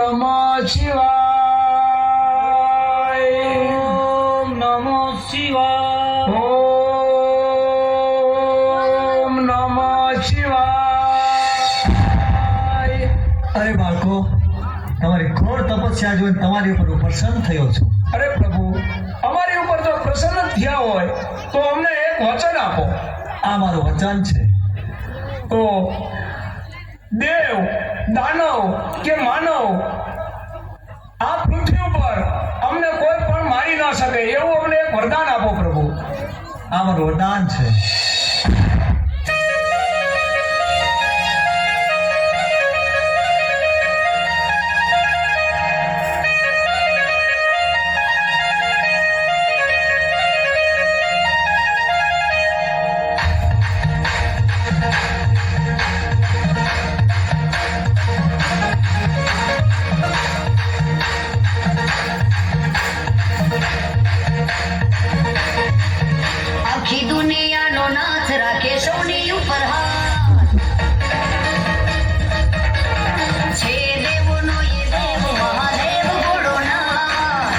નમઃ શિવાય. ઓમ નમો શિવાય. ઓમ નમઃ શિવાય. અરે બાળકો, તમારી ઘોર તપસ્યા જોઈને તમારી ઉપર હું પ્રસન્ન થયો છું. અરે પ્રભુ, અમારી ઉપર જો પ્રસન્ન થયા હોય તો અમને એક વચન આપો. આ મારું વચન છે. તો દેવ, દાનવ કે માનવ આ પૃથ્વી ઉપર અમને કોઈ પણ મારી ના શકે એવું અમને એક વરદાન આપો પ્રભુ. આ મારું વરદાન છે. આખી દુનિયાનો નાથ રાખે સૌની ઉપર હાથ. છે દેવોનો એ દેવ મહાદેવ ભોળોનાથ.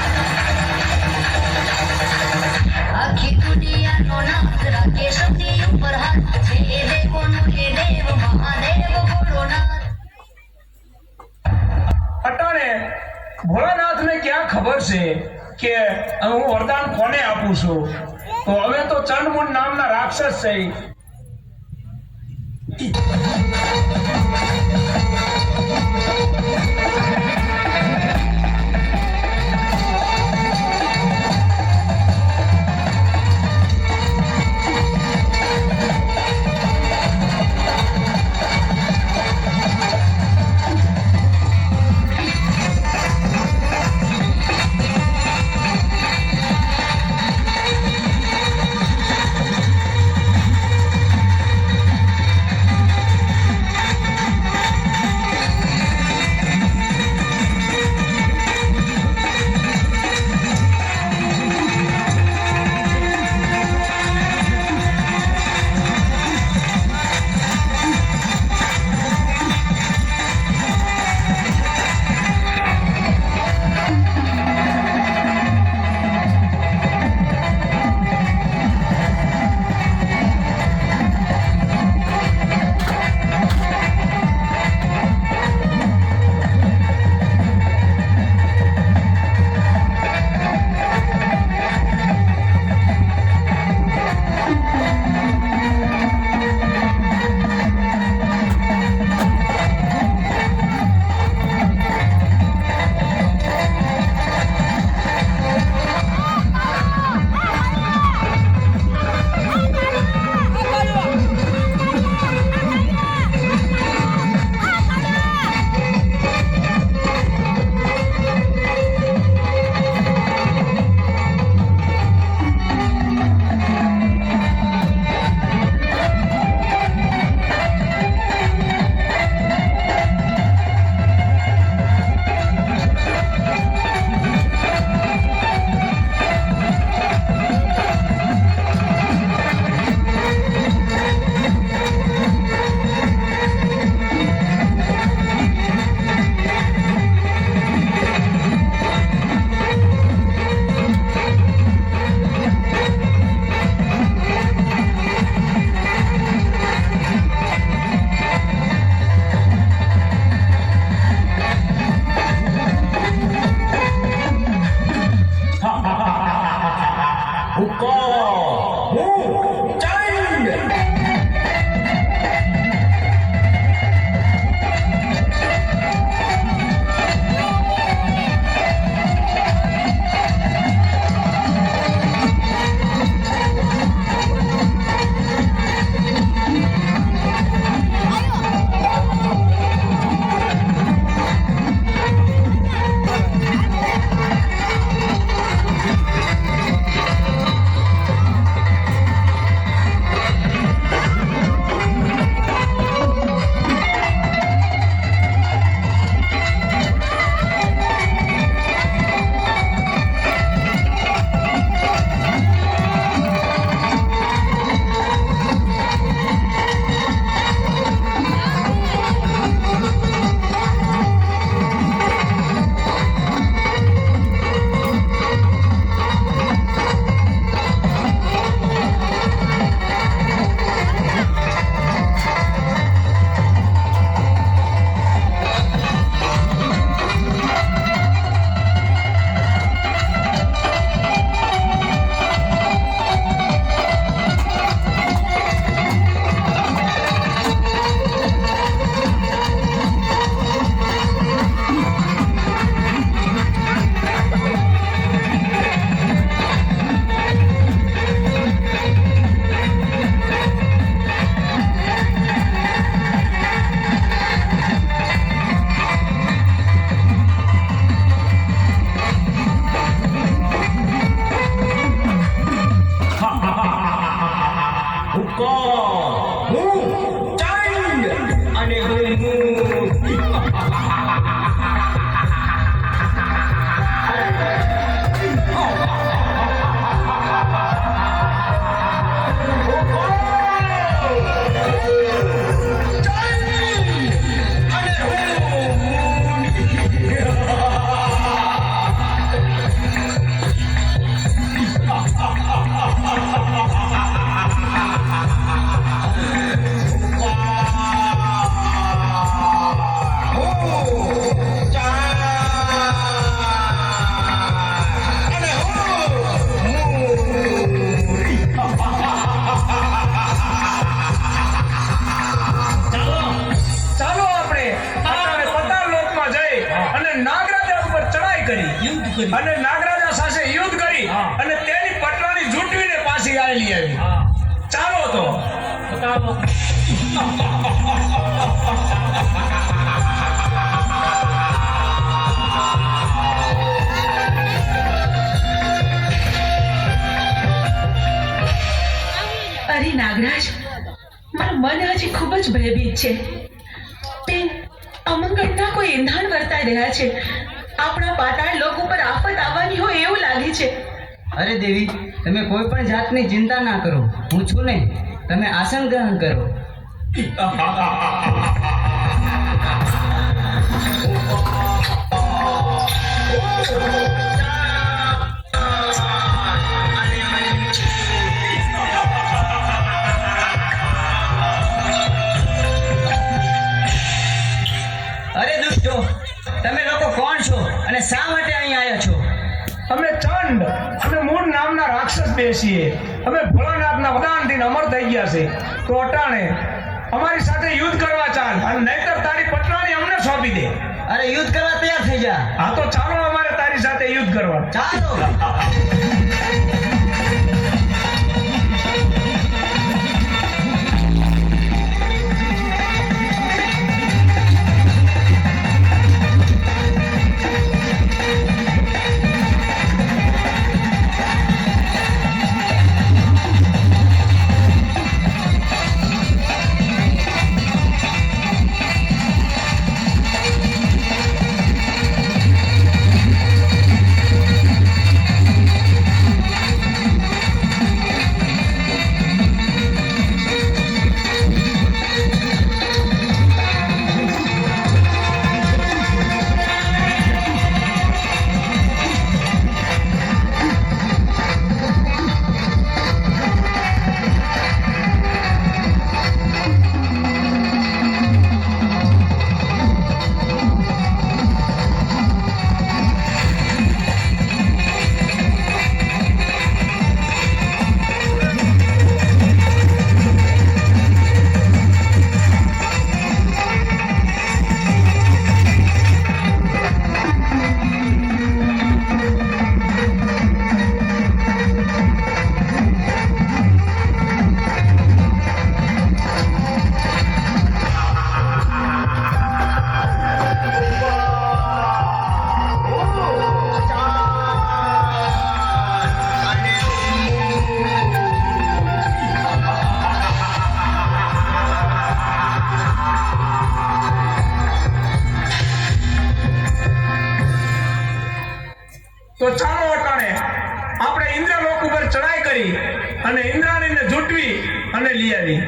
આખી દુનિયાનો નાથ રાખે સૌની ઉપર હાથ. છે દેવોનો એ દેવ મહાદેવ ભોળોનાથ. અટાણે ભોળાનાથને ક્યાં ખબર છે કે હું વરદાન કોને આપું છું? તો હવે તો ચંડમુંડ નામના રાક્ષસ છે. નાગરાજા ઉપર ચડાઈ કરી યુદ્ધ કરી. અને નાગરાજા સાથે યુદ્ધ કરી હા. અને તેની પટરાણી જૂટવીને પાછી આવેલી આવી. હા ચાલો તો બતાવો. અરે નાગરાજ, મારું મન હજી ખૂબ જ ભયભીત છે. તે અમંગળના કોઈ એંધાણ વર્તાઈ રહ્યા છે. આપણા પાતાળ લોક ઉપર આફત આવવાની હોય એવું લાગે છે. અરે દેવી, તમે કોઈ પણ જાતની ચિંતા ના કરો. હું છું ને, તમે આસન ગ્રહણ કરો. અરે દુષ્ટો, તમે લોકો કોણ છો અને શા માટે અહીં આવ્યા છો? અમે ચંડ અને મૂળ નામના રાક્ષસ બેસીએ. અમે ભોળાનાથના વરદાનથી અમર થઈ ગયા છે. તો અટાણે અમારી સાથે યુદ્ધ કરવા ચાલ, અને નહીતર તારી પટરાણી અમને સોંપી દે. અરે યુદ્ધ કરવા તૈયાર થઈ જા. હા તો ચાલો અમારે તારી સાથે યુદ્ધ કરવા. ચાલો. તો ચાલો અટાણે આપણે ઇન્દ્રલોક ઉપર ચડાઈ કરી અને ઇન્દ્રાણીને જૂટવી અને લઈ આવી.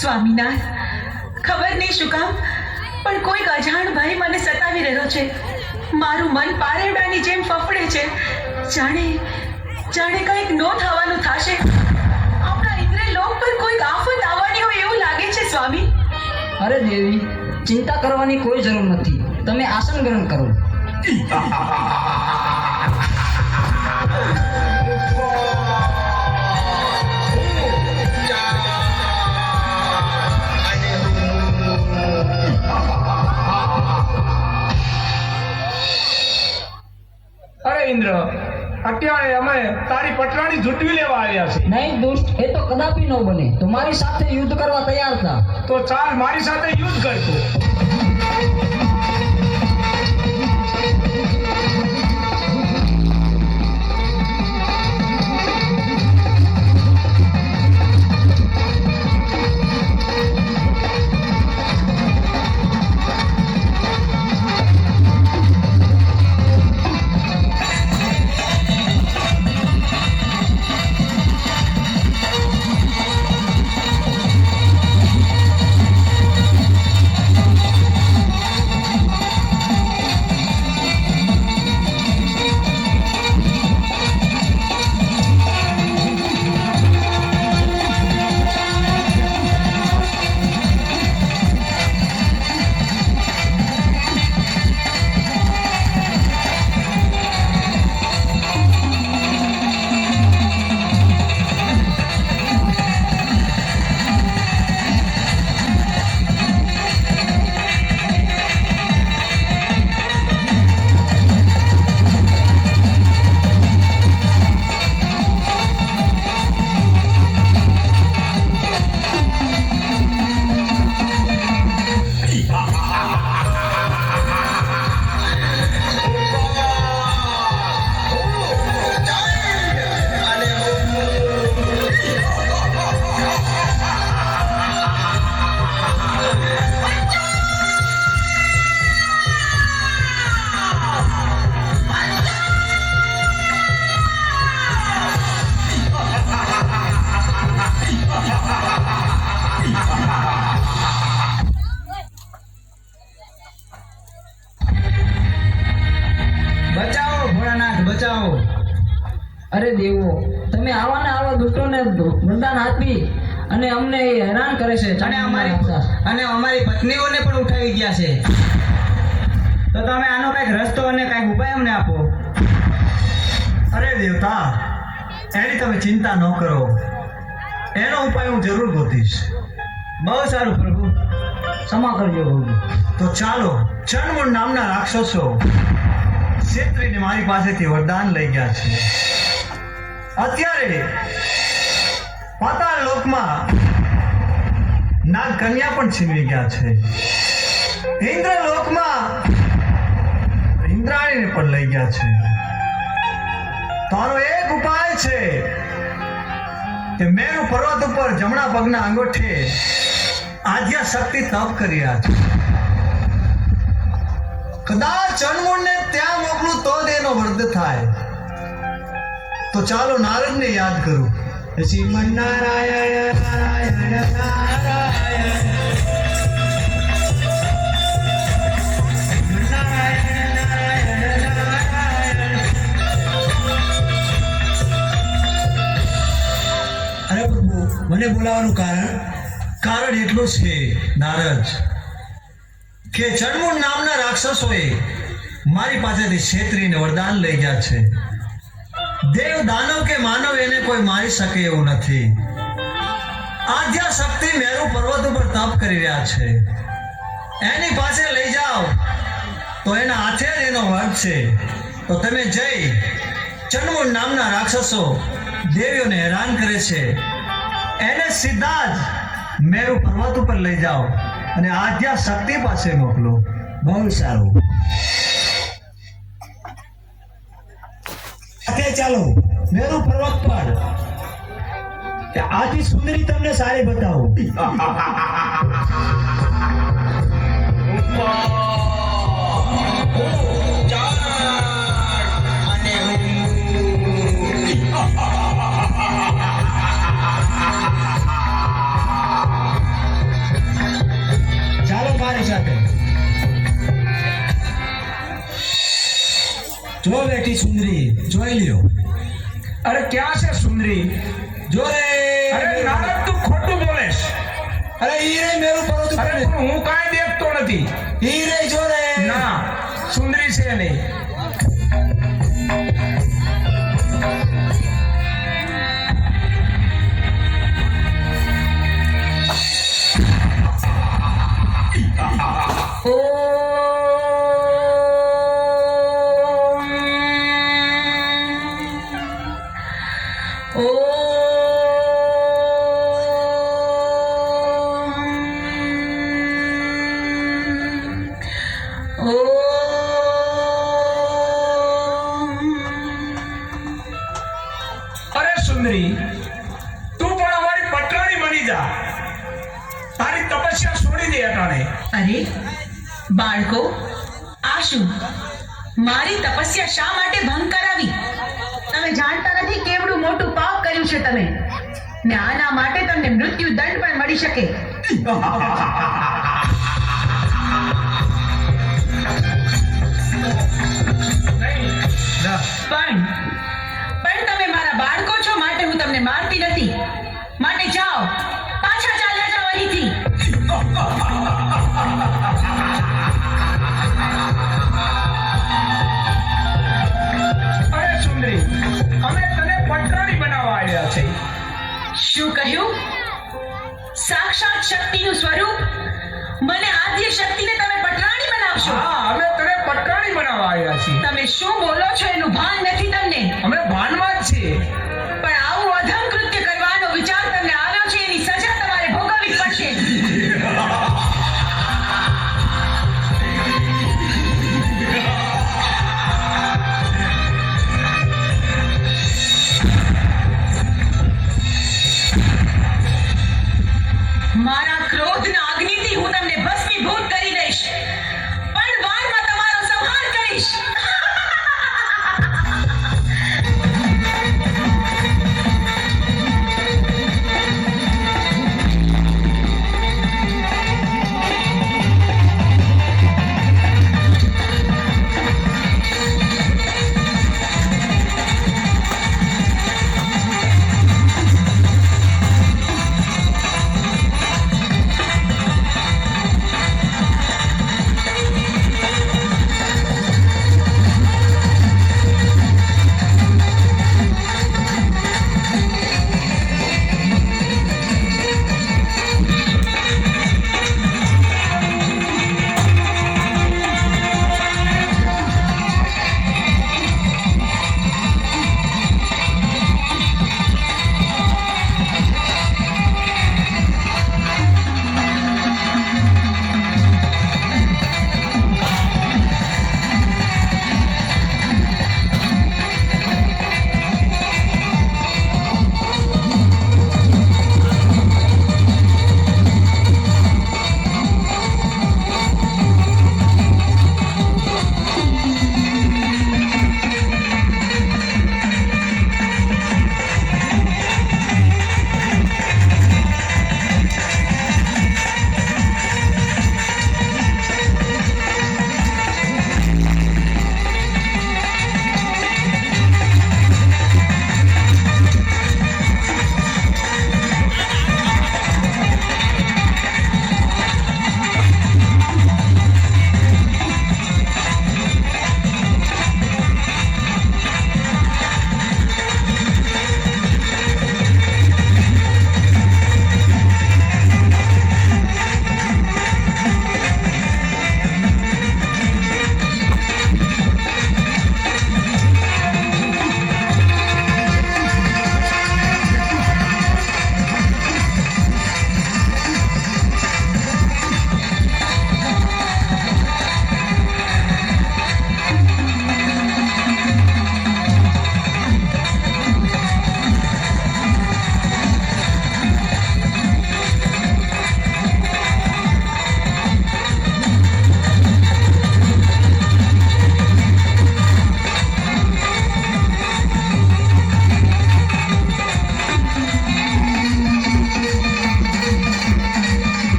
સ્વામીનાથ, ખબર નહીં શું કામ પણ કોઈક અજાણ ભય મને સતાવી રહ્યો છે. મારું મન પારેવડાની જેમ ફફડે છે. જાણે જાણે કંઈક નો થવાનું થશે. આપણા ઇન્દ્રલોક પર કોઈક આફત આવવાની હોય એવું લાગે છે સ્વામી. અરે દેવી, ચિંતા કરવાની કોઈ જરૂર નથી. તમે આસન ગ્રહણ કરો. અરે ઇન્દ્ર, અત્યારે અમે તારી પટરાણી જૂટવી લેવા આવ્યા છે. નહીં દુષ્ટ, એ તો કદાપી ન બને. તમારી સાથે યુદ્ધ કરવા તૈયાર હતા. તો ચાલ મારી સાથે યુદ્ધ કરતો. દેવો, તમે આવા ને આવા દુષ્ટોને વરદાન આપી અને અમને હેરાન કરે છે. અને અમારી પત્નીઓને પણ ઉઠાવી ગયા છે. તો તમે આનો કઈક રસ્તો અને કઈક ઉપાય અમને આપો. અરે દેવતા, એની તમે ચિંતા ન કરો, એનો ઉપાય હું જરૂર ગોતીશ. બહુ સારું પ્રભુ, ક્ષમા કરજો પ્રભુ. તો ચાલો, ચણમૂળ નામના રાક્ષસો ક્ષેત્રીને મારી પાસેથી વરદાન લઈ ગયા છે. અત્યારે પાતાળ લોકમાં નાગ કન્યા પણ છીનવી ગયા છે. ઇન્દ્ર લોકમાં ઇન્દ્રાણીને પણ લઈ ગયા છે. તો આનો એક ઉપાય છે કે મેરુ પર્વત ઉપર જમણા પગના અંગૂઠે આદ્યા શક્તિ તપ કરી રહ્યા છે. કદાચ ચણમૂળને ત્યાં મોકલું તો જ એનો વધ થાય. તો ચાલો નારદને યાદ કરું. શ્રીમન નારાયણ નારાયણ નારાયણ અરે પ્રભુ, મને બોલાવવાનું કારણ એટલું છે નારદ, કે ચણમૂળ નામના રાક્ષસોએ મારી પાસેથી ક્ષેત્રીને વરદાન લઈ ગયા છે. દેવ દાનવ કે માનવ એને કોઈ મારી શકે એવું નથી. આદ્યા શક્તિ મેરુ પર્વત ઉપર તપ કરી રહ્યા છે. એની પાસે લઈ જાઓ તો એના હાથે જ એનો વધ છે. તો તમે જઈ ચણમૂળ નામના રાક્ષસો દેવીઓને હેરાન કરે છે, એને સીધા જ મેરુ પર્વત ઉપર લઈ જાઓ અને આદ્યા શક્તિ પાસે મોકલો. બહુ સારું. ચાલો મેરુ પર્વત પર આથી સુંદરી તમને સારી બતાવું. ચાલો મારી સાથે. જો બેટી સુંદરી, જોઈ લ્યો. અરે ક્યાં છે સુંદરી? જો રે. અરે નારદ, તું ખોટું બોલેશ. અરે ઈ રે મેરુ પર્વત અરે ઉપર. પણ હું કાંઈ દેખતો નથી. ઈ રે જો રે. ના, સુંદરી છે નહીં. અરે સુંદરી, તું પણ અમારી પટરાણી બની જા. તારી તપસ્યા છોડી દે અટાણે. અરે બાળકો, આ શું? મારી તપસ્યા શા માટે ભંગ કરાવી? તમે જાણતા નથી કેવડું મોટું પાપ કર્યું છે તમે, ને આના માટે તમને મૃત્યુ દંડ પણ મળી શકે. પણ તમે મારા બાળકો છો, માટે હું તમને મારતી નથી. માટે જાઓ, પાછા ચાલ્યા જાઓ અહીંથી. અરે સુંદરી, અમે તને પટરાણી બનાવવા આવ્યા છે. શું કહ્યું? સાક્ષાત શક્તિનું સ્વરૂપ, મને આદ્ય શક્તિને તમે પટરાણી બનાવશો? હા, અમે તને પટરાણી બનાવવા આવ્યા છીએ. તમે શું બોલો છો એનું ભાન નથી તમને. અમે ભાનમાં જ છીએ. પણ આવું અધમ કૃત્ય કરવાનો વિચાર તમને આવ્યો છે, એની સજા તમારે ભોગવવી પડશે. મારા ક્રોધના અગ્નિથી હું તમને ભસ્મીભૂત કરી દઈશ, પણ વારમાં તમારો સંહાર કરીશ.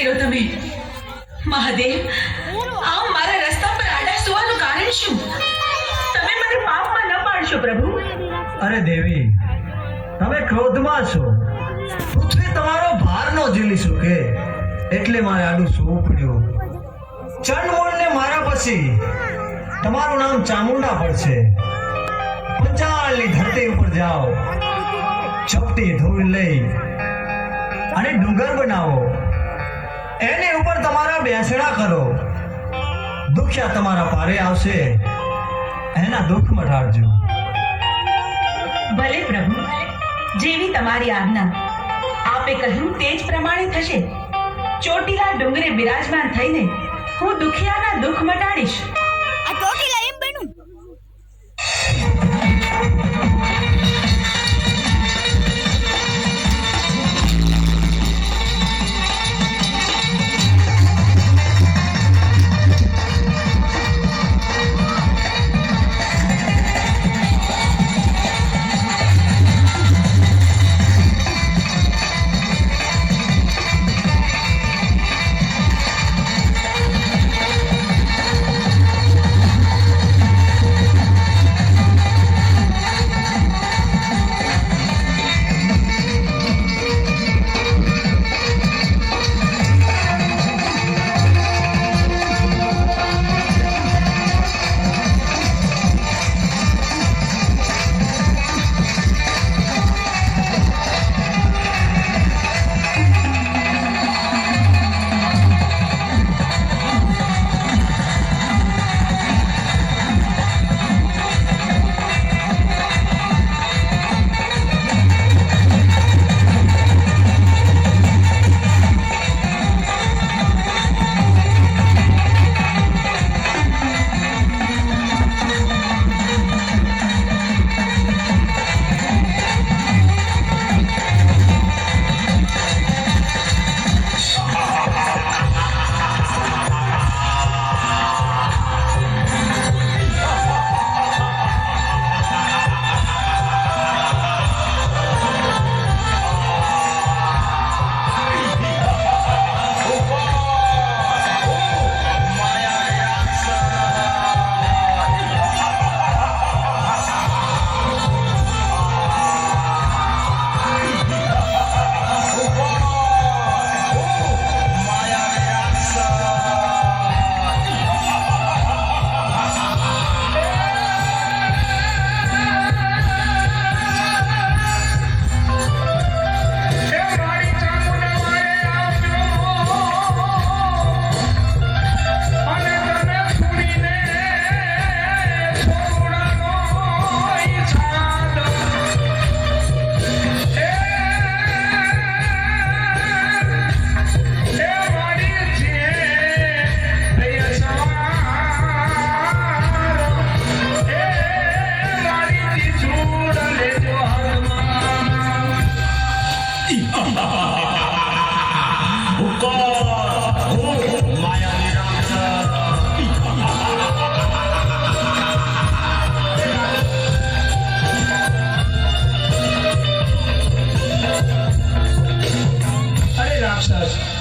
કર્યો તમે? મહાદેવ, આમ મારા રસ્તા પર આડા સુવાનું કારણ શું? તમે મને પાપમાં ન પાડશો પ્રભુ. અરે દેવી, તમે ક્રોધમાં છો. પૃથ્વી તમારો ભાર નો ઝીલી શકે એટલે મારે આડું સૂવું પડ્યું. ચંડમૂળને મારા પછી તમારું નામ ચામુંડા પડશે. પંચાળની ધરતી ઉપર જાઓ, ચપટી ધૂળ લઈ અને ડુંગર બનાવો, એની ઉપર તમારા બેસણા કરો. દુખ્યા તમારા પારે આવશે, એના દુઃખ મટાડજો. ભલે પ્રભુ, જેવી તમારી આજ્ઞા. આપે કહ્યું તે જ પ્રમાણે થશે. ચોટીલા ડુંગરે બિરાજમાન થઈને હું દુખિયાના દુઃખ મટાડીશ. આ ચોટીલા એમ બન્યું.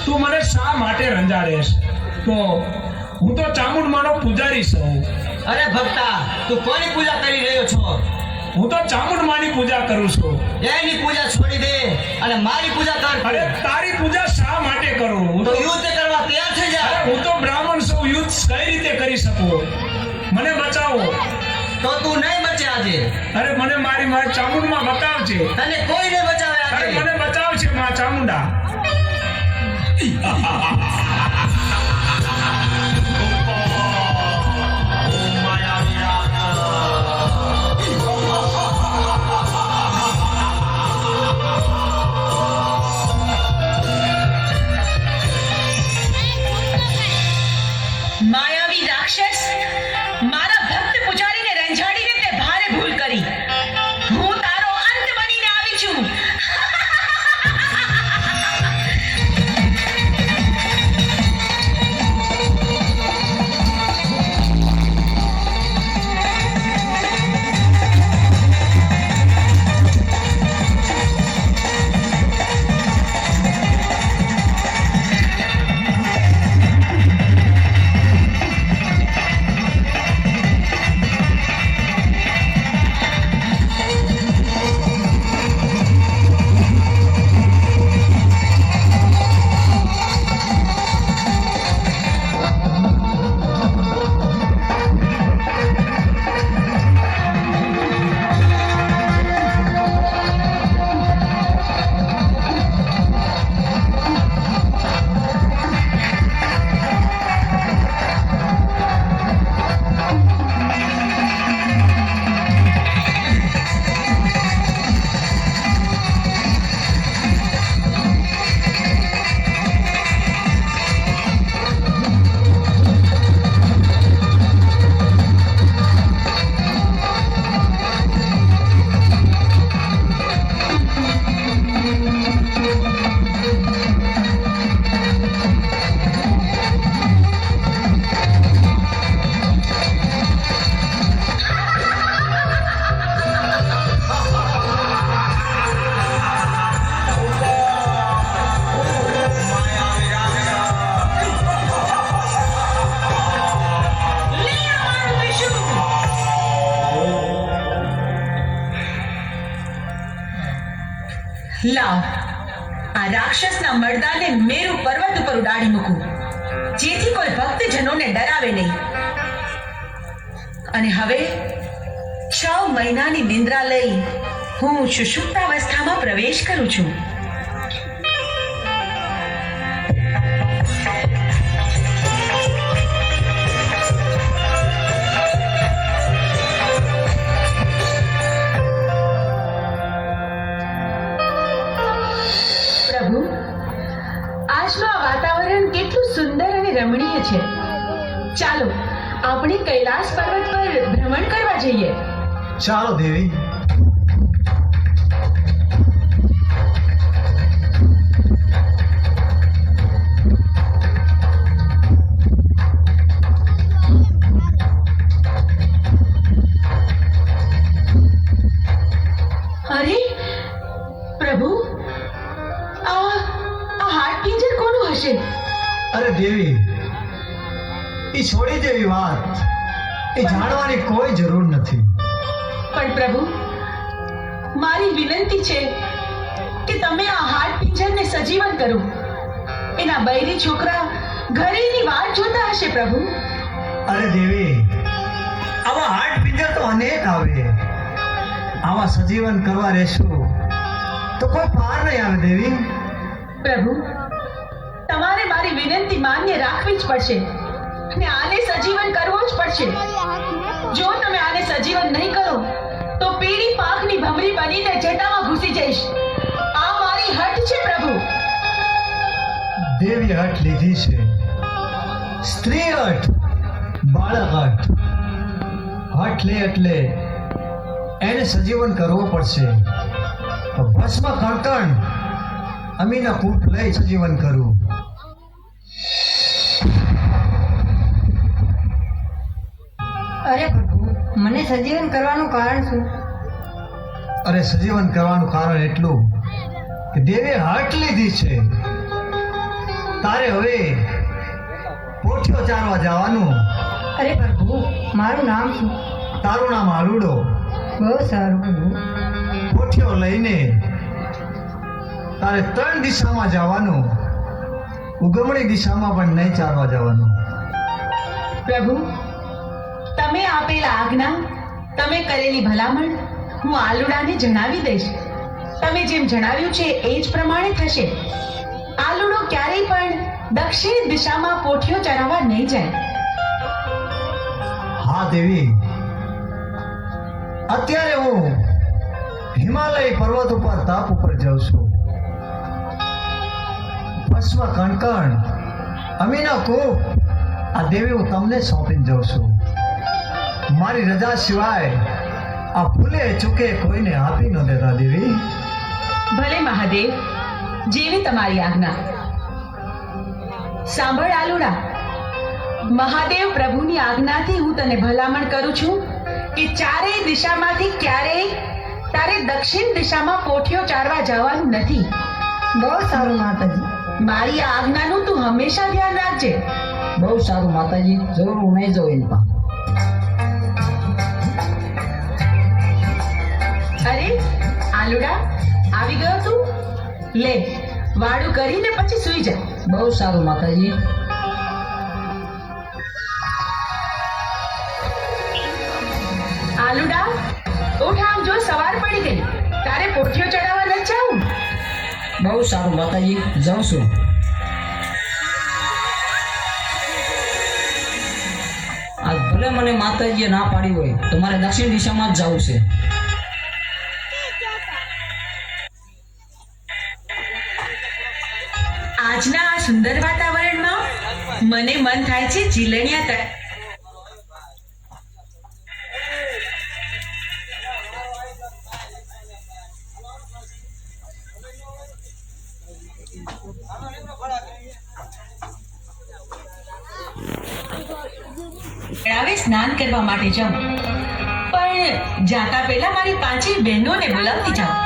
તું મને શા માટે રંજાડેશ? તો હું તો ચામુંડમાનો પૂજારી છું. અરે ભક્તા, તું કોની પૂજા કરી રહ્યો છો? હું તો ચામુંડમાની પૂજા કરું છું. એની પૂજા છોડી દે અને મારી પૂજા કર. અરે તારી પૂજા શા માટે કરું? હું તો તો યુદ્ધ કરવા તૈયાર થઈ જા. હું તો બ્રાહ્મણ છું, યુદ્ધ કઈ રીતે કરી શકું? મને બચાવો. તો તું નહીં બચે આજે. અરે મને મારી ચામુંડમાં બતાવજે. તને કોઈ નહીં બચાવે અરે આજે. મને બચાવજે માં ચામુંડા. માયાવી રાક્ષસ, મારા ભક્ત પૂજારીને રંજાડીને તે ભારે ભૂલ કરી. હું તારો અંત બનીને આવી છું. લાવ આ રાક્ષસના મર્દાને મેરુ પર્વત ઉપર ઉડાડી મૂકું, જેથી કોઈ ભક્તજનોને ડરાવે નહીં. અને હવે 6 મહિનાની નિંદ્રા લઈ હું સુષુપ્તાવસ્થામાં પ્રવેશ કરું છું. પ્રભુ, આજનું આ વાતાવરણ કેટલું સુંદર અને રમણીય છે. ચાલો આપણે કૈલાસ પર્વત પર ભ્રમણ કરવા જઈએ. ચાલો દેવી. અરે પ્રભુ, આ હાડપિંજર કોનું હશે? અરે દેવી, એ છોડી દેવી વાત, એ જાણવાની કોઈ જરૂર નથી. પણ પ્રભુ, મારી વિનંતી છે કે તમે આ હાડપિંજરને સજીવન કરો. એના બૈરી છોકરા ઘરે એની વાટ જોતા હશે. પ્રભુ, અરે દેવી, આવા હાડ પિંજર તો અનેક આવે. આવા સજીવન કરવા રહેશું તો કોઈ પાર નહીં આવે દેવી. પ્રભુ, તમારે મારી વિનંતી માન્ય રાખવી જ પડશે અને આને સજીવન કરવો જ પડશે. જો તમે આને સજીવન નહીં કરો તો પીળી પાંખની ભમરી બનીને જટામાં ઘૂસી જઈશ. આ મારી હઠ છે. પ્રભુ, દેવી હઠ લીધી છે. સ્ત્રી હઠ, બાળક હઠ. હઠ લે એટલે એને સજીવન કરવો પડશે. ભસ્મ કણકણ અમીના કૂપ લઈ સજીવન કરવું. અરે પ્રભુ, મને સજીવન કરવાનું કારણ શું? અરે સજીવન કરવાનું કારણ એટલું કે દેવે હઠ લીધી છે. તારે હવે પોઠિયો ચારવા જવાનું. અરે પ્રભુ, મારું નામ શું? તારું નામ આલુડો. બહુ સારું પ્રભુ. પોઠિયો લઈને તારે 3 દિશામાં જવાનું. ઉગમણી દિશામાં પણ નહીં ચાલવા જવાનું. પ્રભુ, તમે આપેલા આજ્ઞા, તમે કરેલી ભલામણ હું આલુડાને જણાવી દઈશ. તમે જેમ જણાવ્યું છે એ જ પ્રમાણે થશે. આલુડો ક્યારેય પણ દક્ષિણ દિશામાં પોઠિયો ચરાવવા નહીં જાય. હા દેવી, અત્યારે હું હિમાલય પર્વત ઉપર તાપ ઉપર જાઉં છું. ભસ્મ કણકણ અમીના કૂપ આ દેવી હું તમને સોંપીને જાઉં છું. મારી રજા સિવાય આ ભૂલે ચૂકે કોઈને આપી ન દેતા દેવી. ભલે મહાદેવ, જેવી તમારી આજ્ઞા. સાંભળ આલુડા, મહાદેવ પ્રભુની આજ્ઞાથી હું તને ભલામણ કરું છું કે ચારેય દિશામાંથી ક્યારેય તારે દક્ષિણ દિશામાં પોઠિયો ચારવા જવાનું નથી. બહુ સારું માતાજી. મારી આ આજ્ઞાનું તું હંમેશા ધ્યાન રાખજે. બહુ સારું માતાજી, જરૂર હું નહીં જાઉં એની પાસે. અરે આલુડા, આવી ગયો તું? લે, વાળું કરીને પછી સૂઈ જા. બહુ સારું માતાજી. આલુડા, ઉઠ, આમ જો સવાર પડી ગઈ. તારે પોઠિયો ચડાવવા નથી જાવું? બહુ સારું માતાજી, જાઉં છું. આજ ભલે મને માતાજીએ ના પાડી હોય તો મારે દક્ષિણ દિશામાં જ જવું છે. આજના આ સુંદર વાતાવરણમાં મને મન થાય છે જીલણિયા તટ. હવે સ્નાન કરવા માટે જાઉં, પણ જાતા પહેલા મારી 5 બહેનોને બોલાવતી જાઉં.